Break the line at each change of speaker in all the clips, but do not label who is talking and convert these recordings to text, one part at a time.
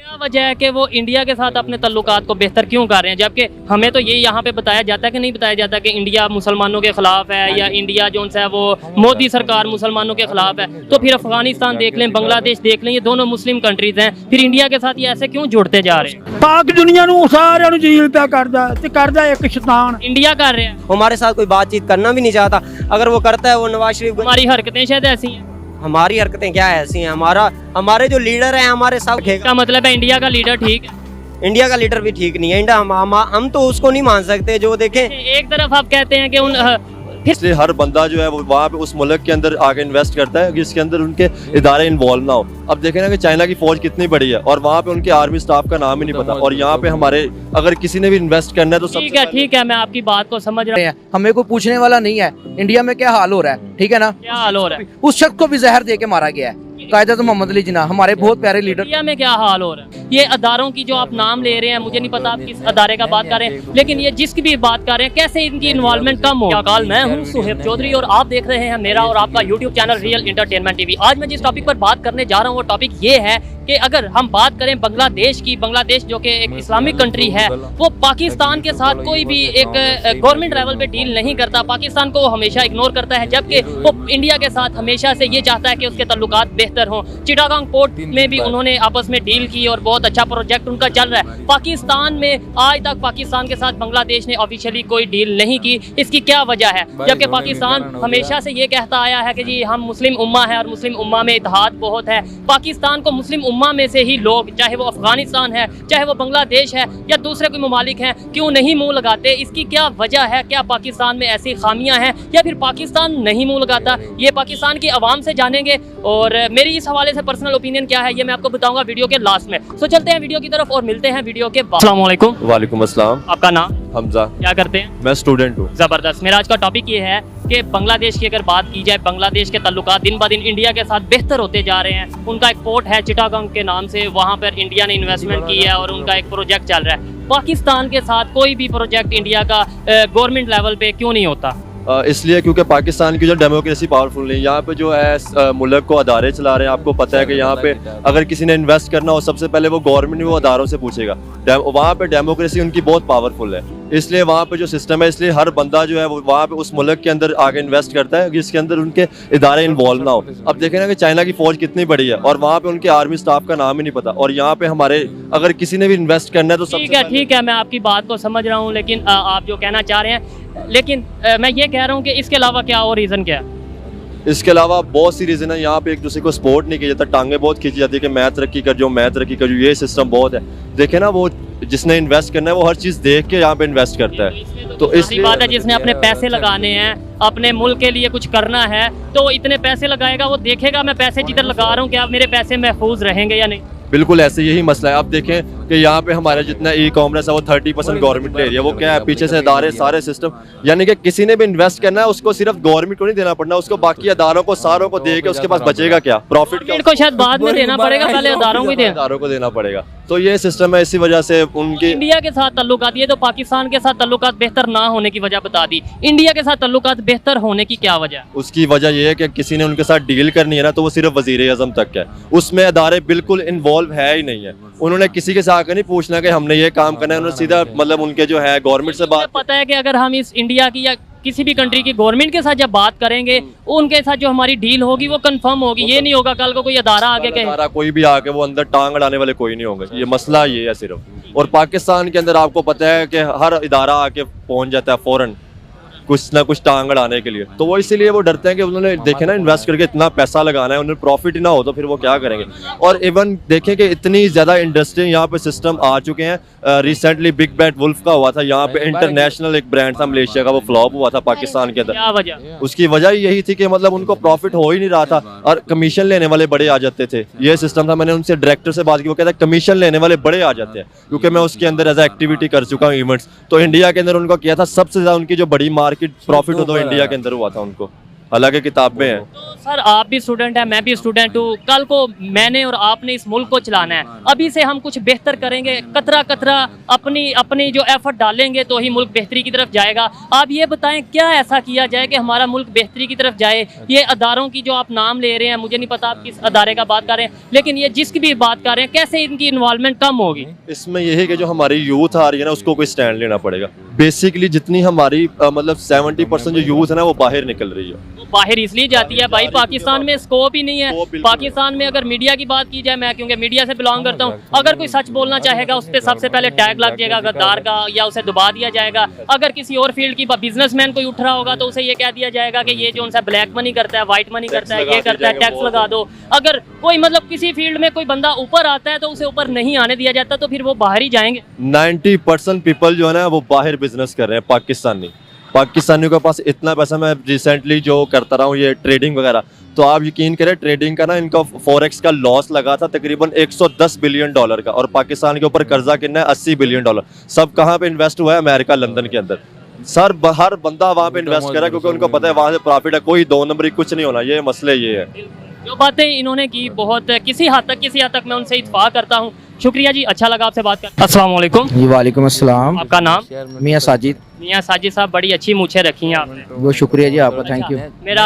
क्या वजह है कि वो इंडिया के साथ अपने तल्लुकात को बेहतर क्यों कर रहे हैं, जबकि हमें तो ये यहाँ पे बताया जाता है कि नहीं बताया जाता कि इंडिया मुसलमानों के खिलाफ है या इंडिया जो है वो मोदी सरकार मुसलमानों के खिलाफ है। तो फिर अफगानिस्तान देख लें, बांग्लादेश देख लें, ये दोनों मुस्लिम कंट्रीज हैं, फिर इंडिया के साथ ये ऐसे क्यों जुड़ते जा रहे हैं?
पाक दुनिया ਨੂੰ ਸਾਰਿਆਂ ਨੂੰ ਜੀਲ ਪਿਆ ਕਰਦਾ ਇੱਕ ਸ਼ੈਤਾਨ
इंडिया कर रहे हैं,
हमारे साथ कोई बातचीत करना भी नहीं चाहता। अगर वो करता है वो नवाज शरीफ,
हमारी हरकतें शायद ऐसी हैं।
हमारी हरकतें क्या ऐसी हैं, हमारे जो लीडर हैं हमारे साथ
इसका मतलब है इंडिया का लीडर ठीक है।
इंडिया का लीडर भी ठीक नहीं है। इंडिया हम तो उसको नहीं मान सकते जो देखें।
एक तरफ आप कहते हैं कि उन
इसलिए हर बंदा जो है वो वहाँ पे उस मुल्क के अंदर आके इन्वेस्ट करता है जिसके अंदर उनके इदारे इन्वॉल्व ना हो। अब देखें ना कि चाइना की फौज कितनी बड़ी है और वहाँ पे उनके आर्मी स्टाफ का नाम ही नहीं पता, और यहाँ पे हमारे अगर किसी ने भी इन्वेस्ट करना है तो
ठीक है मैं आपकी बात को समझ रहा हूँ।
हमें कोई पूछने वाला नहीं है इंडिया में क्या हाल हो रहा है, ठीक है ना।
क्या हाल हो रहा है?
उस शख्स को भी जहर दे के मारा गया है, कायदत मोहम्मद अली जिन्ना, हमारे बहुत प्यारे लीडर।
इंडिया में क्या हाल हो रहा है? ये अदारों की जो आप नाम ले रहे हैं, मुझे नहीं पता आप किस अदारे का बात कर रहे हैं, लेकिन ये जिसकी भी बात कर रहे हैं, कैसे इनकी इन्वॉल्वमेंट कम हो। काल मैं हूँ सुहेब चौधरी और आप देख रहे हैं मेरा और आपका YouTube channel real entertainment TV. आज मैं जिस टॉपिक पर बात करने जा रहा हूँ वो टॉपिक ये है कि अगर हम बात करें बांग्लादेश की, बांग्लादेश जो कि एक इस्लामिक कंट्री है, वो पाकिस्तान के साथ कोई भी एक गवर्नमेंट लेवल पे डील नहीं करता, पाकिस्तान को वो हमेशा इग्नोर करता है, जबकि वो इंडिया के साथ हमेशा से ये चाहता है कि उसके तल्लुकात बेहतर हों। चिटागोंग पोर्ट में भी उन्होंने आपस में डील की और बहुत अच्छा प्रोजेक्ट उनका चल रहा है। पाकिस्तान में आज तक पाकिस्तान के साथ बांग्लादेश ने ऑफिशियली कोई डील नहीं की। इसकी क्या वजह है? जबकि पाकिस्तान हमेशा से ये कहता आया है कि जी हम मुस्लिम उम्मा है और मुस्लिम उम्मा में इत्तेहाद बहुत है। पाकिस्तान को मुस्लिम उम्मा में से ही लोग, चाहे वो अफगानिस्तान है, चाहे वो बांग्लादेश है या दूसरे कोई ममालिक हैं, क्यों नहीं मुंह लगाते? इसकी क्या वजह है? क्या पाकिस्तान में ऐसी खामियां हैं या फिर पाकिस्तान नहीं मुंह लगाता? ये पाकिस्तान की आवाम से जानेंगे और मेरी इस हवाले से पर्सनल ओपिनियन क्या है ये मैं आपको बताऊंगा वीडियो के लास्ट में। सो चलते हैं वीडियो की तरफ और मिलते हैं वीडियो के बाद। अस्सलाम वालेकुम।
वालेकुम अस्सलाम।
आपका नाम?
हमजा।
क्या करते हैं?
मैं स्टूडेंट हूँ।
जबरदस्त। मेरा आज का टॉपिक ये है कि बांग्लादेश की अगर बात की जाए, बांग्लादेश के ताल्लुकात दिन ब दिन इंडिया के साथ बेहतर होते जा रहे हैं। उनका एक पोर्ट है चिटागोंग के नाम से, वहाँ पर इंडिया ने इन्वेस्टमेंट की है और उनका एक प्रोजेक्ट चल रहा है। पाकिस्तान के साथ कोई भी प्रोजेक्ट इंडिया का गवर्नमेंट लेवल पे क्यों नहीं होता?
इसलिए क्योंकि पाकिस्तान की जो डेमोक्रेसी पावरफुल नहीं, यहाँ पे जो है मुल्क को अदारे चला रहे हैं। आपको पता है कि यहाँ पे अगर किसी ने इन्वेस्ट करना हो सबसे पहले वो गवर्नमेंट वो अदारों से पूछेगा। वहाँ पे डेमोक्रेसी उनकी बहुत पावरफुल है, इसलिए वहाँ पे जो सिस्टम है, इसलिए हर बंदा जो है वो वहाँ पे उस मुल्क के अंदर आके इन्वेस्ट करता है जिसके अंदर उनके इदारे इन्वॉल्व ना हो। अब देखें ना कि चाइना की फौज कितनी बड़ी है और वहाँ पे उनके आर्मी स्टाफ का नाम ही नहीं पता, और यहाँ पे हमारे अगर किसी ने भी इन्वेस्ट करना है तो
ठीक है मैं आपकी बात को समझ रहा हूँ, लेकिन आप जो कहना चाह रहे हैं, लेकिन मैं ये कह रहा हूँ कि इसके अलावा क्या और रीज़न क्या है?
इसके अलावा बहुत सी रीज़न है। यहाँ पे एक दूसरे को सपोर्ट नहीं किया जाता, टांगे बहुत खींची जाती है कि मैं तरक्की कर जाऊँ, मैं तरक्की कर जाऊँ। ये सिस्टम बहुत है। देखे ना, वो जिसने इन्वेस्ट करना है वो हर चीज़ देख के यहाँ पे इन्वेस्ट करता है। तो इसलिए
बात है, जिसने अपने पैसे लगाने हैं, अपने मुल्क के लिए कुछ करना है, तो इतने पैसे लगाएगा, वो देखेगा मैं पैसे जिधर लगा रहा हूँ क्या मेरे पैसे महफूज रहेंगे या नहीं।
बिल्कुल ऐसे यही मसला है। अब देखें कि यहाँ पे हमारा जितना ई कॉमर्स है वो 30% गवर्नमेंट ले रही है। वो क्या है, पीछे से अदारे सारे सिस्टम, यानी कि किसी ने भी इन्वेस्ट करना है उसको सिर्फ गवर्नमेंट को नहीं देना पड़ना, उसको बाकी अदारों को सारों को दे के उसके पास बचेगा क्या, प्रॉफिट क्या,
को शायद बाद में देना पड़ेगा, पहले अदारों को
देना पड़ेगा। तो ये सिस्टम है, इसी वजह से उनके
इंडिया के साथ ताल्लुकात, ये तो पाकिस्तान के साथ ताल्लुकात बेहतर ना होने की वजह बता दी, इंडिया के साथ ताल्लुकात बेहतर होने की क्या वजह?
उसकी वजह ये है कि किसी ने उनके साथ डील करनी है ना तो वो सिर्फ वजीर आजम तक है, उसमें अदारे बिल्कुल इन्वॉल्व है ही नहीं है। उन्होंने किसी के साथ नहीं पूछना कि हमने ये काम करना है, उन्होंने सीधा मतलब उनके जो है गवर्नमेंट से बात।
पता है कि अगर हम इस इंडिया की या किसी भी कंट्री की गवर्नमेंट के साथ जब बात करेंगे, उनके साथ जो हमारी डील होगी वो कंफर्म होगी। ये नहीं होगा कल को कोई अदारा आगे कहे,
कोई भी आके वो अंदर टांग अड़ाने वाले कोई नहीं होंगे। ये मसला ये है सिर्फ। और पाकिस्तान के अंदर आपको पता है कि हर इदारा आके पहुंच जाता है फौरन कुछ ना कुछ टांग अड़ाने के लिए। तो वो इसीलिए वो डरते हैं कि उन्होंने देखे ना इन्वेस्ट करके इतना पैसा लगाना है, उन्हें प्रॉफिट ही ना हो तो फिर वो क्या करेंगे। और इवन देखें कि इतनी ज़्यादा इंडस्ट्री यहाँ पे सिस्टम आ चुके हैं। रिसेंटली बिग बैट वुल्फ का हुआ था यहाँ पे, इंटरनेशनल एक ब्रांड था मलेशिया का, वो फ्लॉप हुआ था पाकिस्तान के अंदर।
क्या वजह?
उसकी वजह यही थी कि मतलब उनको प्रॉफिट हो ही नहीं रहा था और कमीशन लेने वाले बड़े आ जाते थे। ये सिस्टम था। मैंने उनसे डायरेक्टर से बात की, वो कहता है कमीशन लेने वाले बड़े आ जाते हैं, क्योंकि मैं उसके अंदर एज एक्टिविटी कर चुका हूँ इवेंट्स। तो इंडिया के अंदर उनको किया था सबसे ज़्यादा, उनकी जो बड़ी मार्केट प्रॉफिट हो तो इंडिया के अंदर हुआ था उनको। हालांकि किताबें हैं।
तो सर आप भी स्टूडेंट हैं, मैं भी स्टूडेंट हूँ। कल को मैंने और आपने इस मुल्क को चलाना है। अभी से हम कुछ बेहतर करेंगे, कतरा कतरा अपनी अपनी जो एफर्ट डालेंगे तो ही मुल्क बेहतरी की तरफ जाएगा। आप ये बताएं क्या ऐसा किया जाए कि हमारा मुल्क बेहतरी की तरफ जाए। ये अदारों की जो आप नाम ले रहे हैं, मुझे नहीं पता आप किस अदारे का बात कर रहे हैं, लेकिन ये जिसकी भी बात कर रहे हैं, कैसे इनकी इन्वॉल्वमेंट कम होगी?
इसमें यही कि जो हमारी यूथ आ रही है ना, उसको कोई स्टैंड लेना पड़ेगा। बेसिकली जितनी हमारी मतलब 70% जो यूथ है ना, वो बाहर निकल रही है।
बाहर इसलिए जाती है भाई, पाकिस्तान में स्कोप ही नहीं है। पाकिस्तान में अगर मीडिया की बात की जाए, मैं क्योंकि मीडिया से बिलोंग करता हूँ, अगर कोई सच बोलना चाहेगा उस पर सबसे पहले टैग लग जाएगा गद्दार का, या उसे दबा दिया जाएगा। अगर किसी और फील्ड की बिजनेसमैन कोई उठ रहा होगा तो उसे ये कह दिया जाएगा कि ये जो उनसे ब्लैक मनी करता है, व्हाइट मनी करता है, ये करता है, टैक्स लगा दो। अगर कोई मतलब किसी फील्ड में कोई बंदा ऊपर आता है तो उसे ऊपर नहीं आने दिया जाता, तो फिर वो बाहर ही जाएंगे।
90% पीपल जो है ना, वो बाहर बिजनेस कर रहे हैं। पाकिस्तानियों के पास इतना पैसा, मैं रिसेंटली जो करता रहा हूँ ये ट्रेडिंग वगैरह, तो आप यकीन करें ट्रेडिंग का ना, इनका फॉरेक्स का लॉस लगा था तकरीबन $110 बिलियन का, और पाकिस्तान के ऊपर कर्जा कितना है $80 बिलियन। सब कहाँ पे इन्वेस्ट हुआ है? अमेरिका, लंदन के अंदर। सर हर बंदा वहाँ पे इन्वेस्ट कर रहा है क्योंकि उनको पता है वहाँ से प्रॉफिट है। कोई 2 नंबरी कुछ नहीं होना, ये मसले ये है।
जो बातें इन्होंने की बहुत किसी हद तक मैं उनसे इत्फाक करता हूँ। शुक्रिया जी, अच्छा लगा आपसे बात कर। अस्सलाम वालेकुम।
जी वालेकुम अस्सलाम।
आपका नाम?
मियाँ साजिद।
मियाँ साजिद साहब, बड़ी अच्छी मूछें रखी हैं आपने।
वो शुक्रिया जी आपका, थैंक यू।
मेरा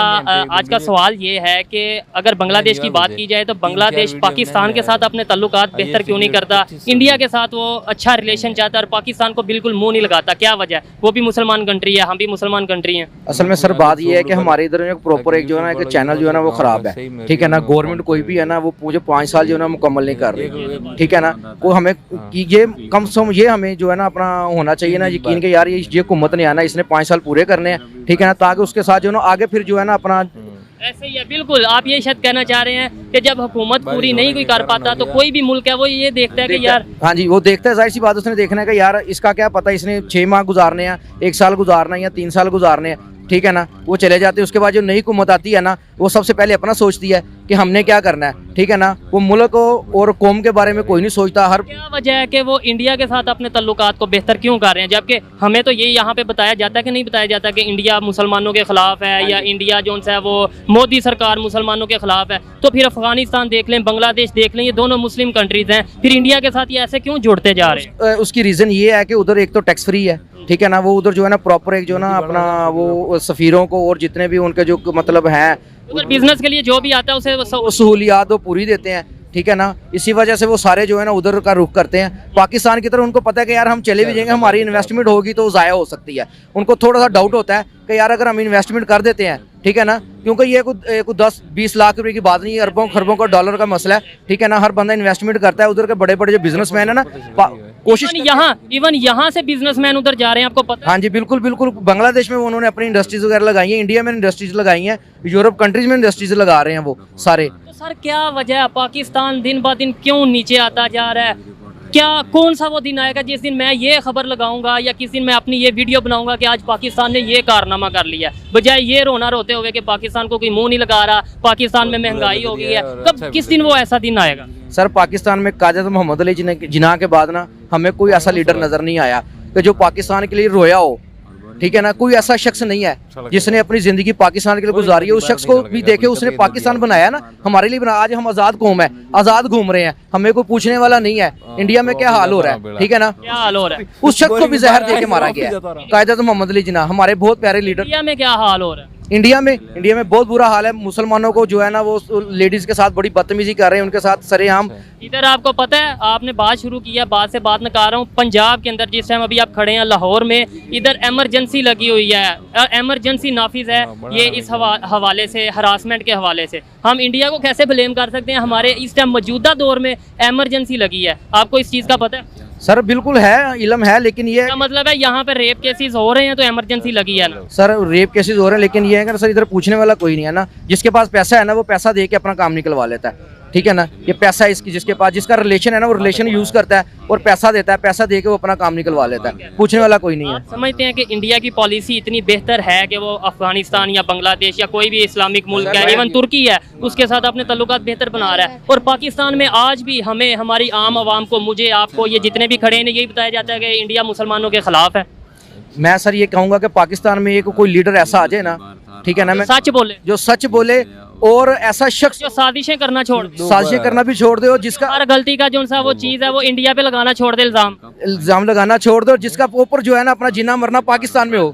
आज का सवाल ये है कि अगर बांग्लादेश की बात की जाए तो बांग्लादेश पाकिस्तान के साथ अपने ताल्लुकात बेहतर क्यों नहीं करता? इंडिया के साथ वो अच्छा रिलेशन चाहता है और पाकिस्तान को बिल्कुल मुंह नहीं लगाता, क्या वजह है? वो भी मुसलमान कंट्री है, हम भी मुसलमान कंट्री हैं।
असल में सर बात ये है कि हमारे इधर एक प्रॉपर एक जो है ना एक चैनल जो है ना वो खराब है, ठीक है ना। गवर्नमेंट कोई भी है ना वो मुझे 5 साल जो है ना मुकम्मल नहीं कर रही, ठीक है ना। को हमें कि ये कम से कम ये हमें जो है ना अपना होना चाहिए ना यकीन के यार ये हुकूमत ने आना, इसने 5 साल पूरे करने हैं, ठीक है ना, ताकि उसके साथ जो है ना आगे फिर जो है ना अपना
ऐसे ही है। बिल्कुल आप ये शायद कहना चाह रहे हैं कि जब हुकूमत पूरी नहीं कोई कर पाता तो कोई भी मुल्क है वो ये देखता है कि यार,
हाँ जी वो देखता है, जाहिर सी बात उसने देखना है कि यार इसका क्या पता, इसने 6 माह गुजारने हैं, 1 साल गुजारना है या 3 साल गुजारने हैं, ठीक है ना। वो चले जाते हैं, उसके बाद जो नई हुकूमत आती है ना वो सबसे पहले अपना सोचती है कि हमने क्या करना है, ठीक है ना। वो मुल्क और कौम के बारे में कोई नहीं सोचता। हर
क्या वजह है कि वो इंडिया के साथ अपने तल्लुकात को बेहतर क्यों कर रहे हैं, जबकि हमें तो ये यहाँ पे बताया जाता है कि नहीं बताया जाता कि इंडिया मुसलमानों के खिलाफ है या इंडिया जो है वो मोदी सरकार मुसलमानों के खिलाफ है। तो फिर अफगानिस्तान देख लें, बांग्लादेश देख लें, ये दोनों मुस्लिम कंट्रीज हैं, फिर इंडिया के साथ ये ऐसे क्यों जुड़ते जा रहे हैं?
उसकी रीज़न ये है कि उधर एक तो टैक्स फ्री है, ठीक है ना। वो उधर जो है ना प्रॉपर एक जो ना अपना वो सफ़ीरों को और जितने भी उनके जो मतलब हैं
उधर बिजनेस के लिए जो भी आता है उसे
सहूलियात वो पूरी देते हैं, ठीक है ना। इसी वजह से वो सारे जो है ना उधर का रुख करते हैं। पाकिस्तान की तरफ उनको पता है कि यार हम चले भी जाएंगे, हमारी इन्वेस्टमेंट होगी तो ज़ाया हो सकती है। उनको थोड़ा सा डाउट होता है कि यार अगर हम इन्वेस्टमेंट कर देते हैं, ठीक है ना, क्योंकि ये कुछ 10-20 लाख रुपए की बात नहीं है, अरबों खरबों का डॉलर का मसला है, ठीक है ना। हर बंदा इन्वेस्टमेंट करता है। उधर के बड़े बड़े जो बिजनेसमैन है ना कोशिश
इवन यहाँ से बिजनेसमैन उधर जा रहे हैं, आपको पता है?
हाँ जी बिल्कुल बिल्कुल। बांग्लादेश में उन्होंने अपनी इंडस्ट्रीज वगैरह लगाई हैं, इंडिया में इंडस्ट्रीज लगाई हैं, यूरोप कंट्रीज में इंडस्ट्रीज लगा रहे हैं वो सारे।
तो सर क्या वजह है, पाकिस्तान दिन ब दिन क्यों नीचे आता जा रहा है? क्या कौन सा वो दिन आएगा जिस दिन मैं ये खबर लगाऊंगा या किस दिन मैं अपनी ये वीडियो बनाऊंगा कि आज पाकिस्तान ने ये कारनामा कर लिया, बजाय ये रोना रोते हुए कि पाकिस्तान को कोई मुंह नहीं लगा रहा, पाकिस्तान में महंगाई हो गई है? कब किस दिन वो ऐसा दिन आएगा?
सर पाकिस्तान में कायद मोहम्मद अली जिन्ना के बाद ना हमें कोई ऐसा लीडर नजर नहीं आया कि जो पाकिस्तान के लिए रोया हो, ठीक है ना। कोई ऐसा शख्स नहीं है जिसने अपनी जिंदगी पाकिस्तान के लिए गुजारी है। उस शख्स को भी देखे, उसने पाकिस्तान बनाया ना, हमारे लिए बनाया। आज हम आजाद कौम है, आजाद घूम रहे हैं, हमें कोई पूछने वाला नहीं है इंडिया में क्या हाल हो रहा है, ठीक है ना।
क्या हाल हो रहा है?
उस शख्स को भी जहर दे के मारा गया है, कायद मोहम्मद अली जिन्ना, हमारे बहुत प्यारे लीडर।
इंडिया में क्या हाल हो रहा है?
इंडिया में बहुत बुरा हाल है। मुसलमानों को जो है ना वो लेडीज के साथ बड़ी बदतमीजी कर रहे हैं, उनके साथ सरेआम।
इधर आपको पता है, आपने बात शुरू किया, बात से बात निकाल रहा हूँ, पंजाब के अंदर जिस टाइम अभी आप खड़े हैं लाहौर में, इधर एमरजेंसी लगी हुई है, एमरजेंसी नाफिज है। ये इस हवाले से, हरासमेंट के हवाले से हम इंडिया को कैसे ब्लेम कर सकते हैं? हमारे इस टाइम मौजूदा दौर में एमरजेंसी लगी है, आपको इस चीज़ का पता है?
सर बिल्कुल है, इल्म है, लेकिन ये
क्या मतलब है यहाँ पे रेप केसेस हो रहे हैं तो एमरजेंसी लगी है ना?
सर रेप केसेस हो रहे हैं, लेकिन ये है कि सर इधर पूछने वाला कोई नहीं है ना। जिसके पास पैसा है ना वो पैसा दे के अपना काम निकलवा लेता है, ठीक है ना। ये पैसा इसकी जिसके पास जिसका रिलेशन है ना वो रिलेशन यूज करता है और पैसा देता है, पैसा दे के वो अपना काम निकलवा लेता है, पूछने वाला कोई नहीं है।
आप समझते हैं कि इंडिया की पॉलिसी इतनी बेहतर है कि वो अफगानिस्तान या बांग्लादेश या कोई भी इस्लामिक मुल्क है, इवन तुर्की है, उसके साथ अपने तल्लुकात बेहतर बना रहा है, और पाकिस्तान में आज भी हमें, हमारी आम आवाम को, मुझे, आपको, ये जितने भी खड़े हैं, यही बताया जाता है कि इंडिया मुसलमानों के खिलाफ है।
मैं सर ये कहूँगा कि पाकिस्तान में एक कोई लीडर ऐसा आ जाए ना ठीक है ना। मैं
सच बोले,
जो सच बोले और ऐसा शख्स
जो साजिशें करना छोड़ दे,
साजिशें करना भी छोड़ दे और जिसका
हर गलती का जो सा वो चीज है वो इंडिया पे लगाना छोड़ दे इल्जाम।
इल्जाम लगाना छोड़ दे और जिसका ऊपर जो है ना अपना जीना मरना पाकिस्तान में हो,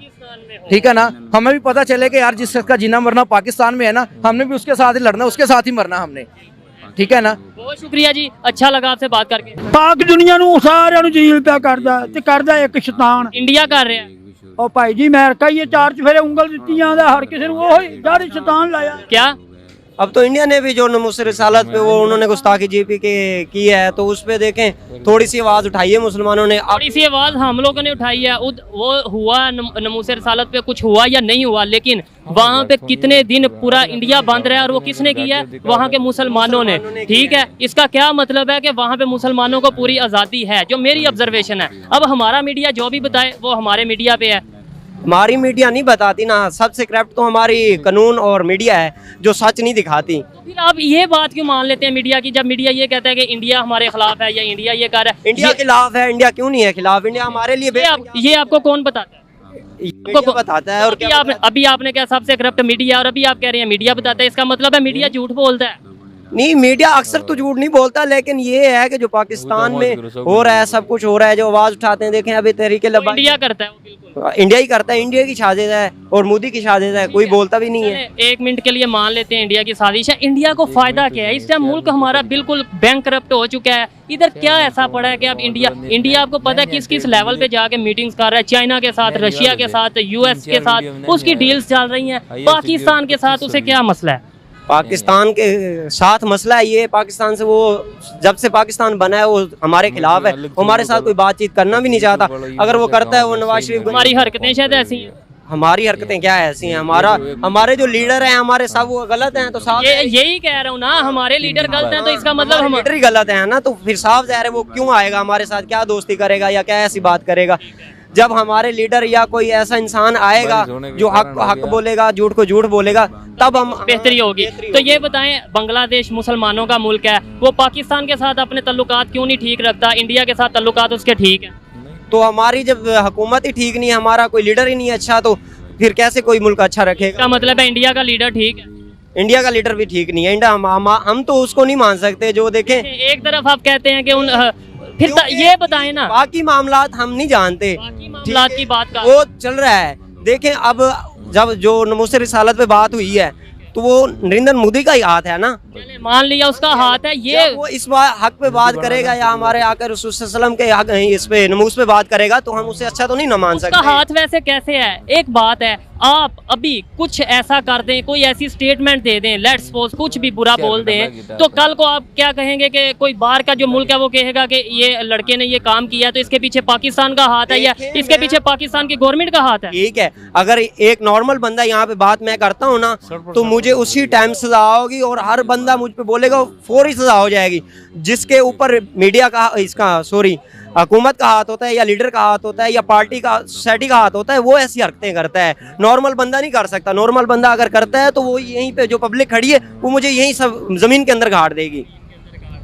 ठीक है ना। हमें भी पता चले कि यार जिस शख्स का जीना मरना पाकिस्तान में है ना, हमने भी उसके साथ ही लड़ना, उसके साथ ही मरना हमने, ठीक है ना।
बहुत शुक्रिया जी, अच्छा लगा आपसे बात करके।
ਪਾਕ ਦੁਨੀਆ ਨੂੰ ਸਾਰਿਆਂ ਨੂੰ ਜੀਲ ਪਿਆ ਕਰਦਾ ਤੇ ਕਰਦਾ ਇੱਕ ਸ਼ੈਤਾਨ।
इंडिया कर रहे हैं
ਉਹ ਭਾਈ ਜੀ ਅਮਰੀਕਾ ਹੀ ਇਹ ਚਾਰ ਚਫੇਰੇ ਉਂਗਲ ਦਿੱਤੀ ਜਾਂਦਾ ਹਰ ਕਿਸੇ ਨੂੰ, ਉਹੀ ਜੜ ਸ਼ੈਤਾਨ ਲਾਇਆ।
क्या
अब तो इंडिया ने भी जो नमूसर रिसालत पे वो उन्होंने गुस्ताखी जीपी के की है, तो उस पे देखें थोड़ी सी आवाज उठाई है मुसलमानों ने। अब
थोड़ी सी आवाज हम लोगों ने उठाई है, वो हुआ नमूसे रिसालत पे कुछ हुआ या नहीं हुआ, लेकिन वहाँ पे कितने दिन पूरा इंडिया बंद रहा और वो किसने किया है? वहाँ के मुसलमानों ने, ठीक है। इसका क्या मतलब है कि वहाँ पे मुसलमानों को पूरी आज़ादी है, जो मेरी ऑब्जर्वेशन है। अब हमारा मीडिया जो भी बताए वो हमारे मीडिया पे है।
हमारी मीडिया नहीं बताती ना, सबसे क्रैप्ट तो हमारी कानून और मीडिया है जो सच नहीं दिखाती।
फिर आप ये बात क्यों मान लेते हैं मीडिया की, जब मीडिया ये कहता है कि इंडिया हमारे खिलाफ है या इंडिया ये कर रहा है?
इंडिया खिलाफ है, इंडिया क्यों नहीं है खिलाफ? इंडिया हमारे लिए
ये आपको कौन बताता है?
मीडिया बताता है। और क्या
अभी आपने क्या सबसे करप्ट मीडिया, और अभी आप कह रहे हैं मीडिया बताता है, इसका मतलब है मीडिया झूठ बोलता है।
नहीं, मीडिया अक्सर तो झूठ नहीं बोलता, लेकिन ये है कि जो पाकिस्तान में हो रहा है, सब कुछ हो रहा है, जो आवाज उठाते हैं, देखें अभी तहरीके लबाइक
इंडिया करता है वो, बिल्कुल
इंडिया ही करता है, इंडिया की साजिश है और मोदी की साजिश है, कोई बोलता भी नहीं है।
एक मिनट के लिए मान लेते हैं इंडिया की साजिश है, इंडिया को फायदा क्या है? इस टाइम मुल्क हमारा बिल्कुल बैंक करप्ट हो चुका है, इधर क्या ऐसा पड़ा है कि अब इंडिया आपको पता है किस किस लेवल पे जाके मीटिंग्स कर रहा है, चाइना के साथ, रशिया के साथ, यूएस के साथ उसकी डील्स चल रही हैं, पाकिस्तान के साथ उसे क्या मसला है?
पाकिस्तान के साथ मसला है ये, पाकिस्तान से वो जब से पाकिस्तान बना है वो हमारे खिलाफ है, हमारे साथ कोई बातचीत करना भी नहीं चाहता। अगर वो करता है वो नवाज शरीफ,
हमारी हरकतें शायद ऐसी हैं।
हमारी हरकतें क्या ऐसी हैं? हमारे जो लीडर हैं हमारे सब वो गलत हैं, तो साफ
यही कह रहा हूँ ना, हमारे लीडर गलत हैं, तो इसका मतलब हम
लीडर ही गलत है ना, तो फिर साफ जाहिर है वो क्यों आएगा हमारे साथ, क्या दोस्ती करेगा या क्या ऐसी बात करेगा? जब हमारे लीडर या कोई ऐसा इंसान आएगा जो हक को हक बोलेगा, झूठ को झूठ बोलेगा, तब हम
बेहतरी होगी। तो ये बताएं, बांग्लादेश मुसलमानों का मुल्क है, वो पाकिस्तान के साथ अपने तल्लुकात क्यों नहीं ठीक रखता? इंडिया के साथ तल्लुकात उसके ठीक है,
तो हमारी जब हुकूमत ही ठीक नहीं है, हमारा कोई लीडर ही नहीं है अच्छा, तो फिर कैसे कोई मुल्क अच्छा रखेगा?
इसका मतलब है इंडिया का लीडर ठीक है,
इंडिया का लीडर भी ठीक नहीं है। इंडिया हम तो उसको नहीं मान सकते जो देखें।
एक तरफ आप कहते हैं कि उन फिर ये बताएं ना,
बाकी मामलात हम नहीं जानते,
बाकी मामलात की बात का
वो चल रहा है। देखें अब जब जो नमूसे रिसालत पे बात हुई है तो वो नरेंद्र मोदी का ही हाथ है ना,
मान लिया उसका हाथ है, ये
जब वो इस हक पे बात करेगा या हमारे आकर रसूल सल्लल्लाहु अलैहि वसल्लम के इस पे नमूस पे बात करेगा तो हम उसे अच्छा तो नहीं ना मान
उसका
सकते।
हाथ वैसे कैसे है? एक बात है, आप अभी कुछ ऐसा कर दें, कोई ऐसी स्टेटमेंट दे दें, लेट्स सपोज कुछ भी बुरा बोल दें, तो कल को आप क्या कहेंगे कि कोई बाहर का जो मुल्क है वो कहेगा कि ये लड़के ने ये काम किया, तो इसके पीछे पाकिस्तान का हाथ है या इसके पीछे पाकिस्तान की गवर्नमेंट का हाथ है?
ठीक है, अगर एक नॉर्मल बंदा यहाँ पे बात मैं करता हूँ ना, तो मुझे उसी टाइम सजा होगी और हर बंदा मुझ पे बोलेगा फौरी सजा हो जाएगी। जिसके ऊपर मीडिया का हुकूमत का हाथ होता है या लीडर का हाथ होता है या पार्टी का सोसाइटी का हाथ होता है, वो ऐसी हरकतें करता है, नॉर्मल बंदा नहीं कर सकता। नॉर्मल बंदा अगर करता है तो वो यहीं पे जो पब्लिक खड़ी है वो मुझे यहीं सब जमीन के अंदर गाड़ देगी।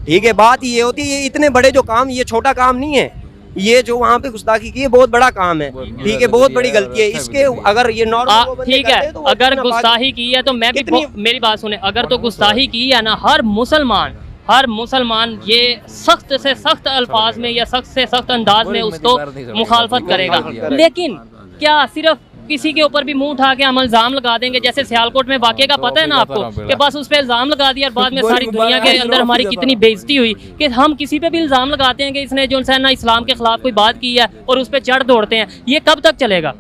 ठीक है, बात ये होती है, ये इतने बड़े जो काम, ये छोटा काम नहीं है, ये जो वहाँ पे गुस्ताखी की है बहुत बड़ा काम है। ठीक है, बहुत बड़ी गलती है। इसके अगर ये नॉर्मल
ठीक है, अगर गुस्ताखी की है तो मैं भी, मेरी बात सुने, अगर तो गुस्ताखी की है ना, हर मुसलमान ये सख्त से सख्त अल्फाज में या सख्त से सख्त अंदाज में उसको मुखालफत करेगा। लेकिन क्या सिर्फ किसी के ऊपर भी मुंह उठा के हम इल्जाम लगा देंगे? जैसे सियालकोट में वाक़े का पता है ना आपको, कि बस उस पर इल्जाम लगा दिया और बाद में सारी दुनिया के अंदर हमारी कितनी बेइज्जती हुई कि हम किसी पे भी इल्जाम लगाते हैं कि इसने जो है ना इस्लाम के खिलाफ कोई बात की है और उस पर चढ़ दौड़ते हैं। ये कब तक चलेगा?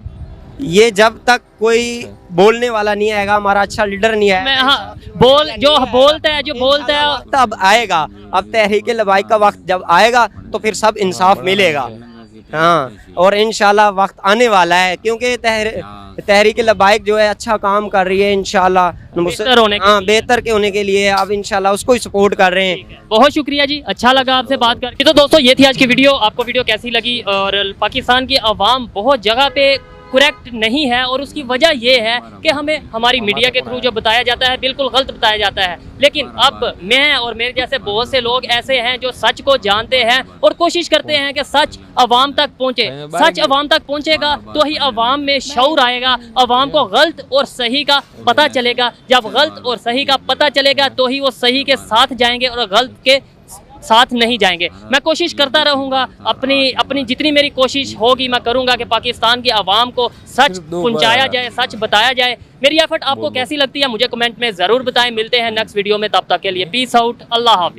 ये जब तक कोई बोलने वाला नहीं आएगा, हमारा अच्छा लीडर नहीं आएगा।
हाँ, जो बोलता है
वक्त अब आएगा, अब तहरीक लबाइक का वक्त जब आएगा तो फिर सब इंसाफ मिलेगा। हाँ, और इंशाल्लाह वक्त आने वाला है, क्योंकि तहरीक लबाइक जो है अच्छा काम कर रही है इंशाल्लाह, बेहतर के होने के लिए अब इंशाल्लाह उसको ही सपोर्ट कर रहे हैं।
बहुत शुक्रिया जी, अच्छा लगा आपसे बात करके। तो दोस्तों ये थी आज की वीडियो, आपको वीडियो कैसी लगी? और पाकिस्तान की आवाम बहुत जगह पे करेक्ट नहीं है, और उसकी वजह ये है कि हमें हमारी मीडिया के थ्रू जो बताया जाता है बिल्कुल गलत बताया जाता है। लेकिन अब मैं और मेरे जैसे बहुत से लोग ऐसे हैं जो सच को जानते हैं और कोशिश करते हैं कि सच अवाम तक पहुंचे। सच अवाम तक पहुंचेगा तो ही अवाम में शऊर आएगा, अवाम को गलत और सही का पता चलेगा। जब गलत और सही का पता चलेगा तो ही वो सही के साथ जाएंगे और गलत के साथ नहीं जाएंगे। मैं कोशिश करता रहूँगा, अपनी जितनी मेरी कोशिश होगी मैं करूँगा कि पाकिस्तान की आवाम को सच पहुँचाया जाए, सच बताया जाए। मेरी एफर्ट आपको कैसी लगती है मुझे कमेंट में ज़रूर बताएं। मिलते हैं नेक्स्ट वीडियो में, तब तक के लिए पीस आउट, अल्लाह हाफिज़।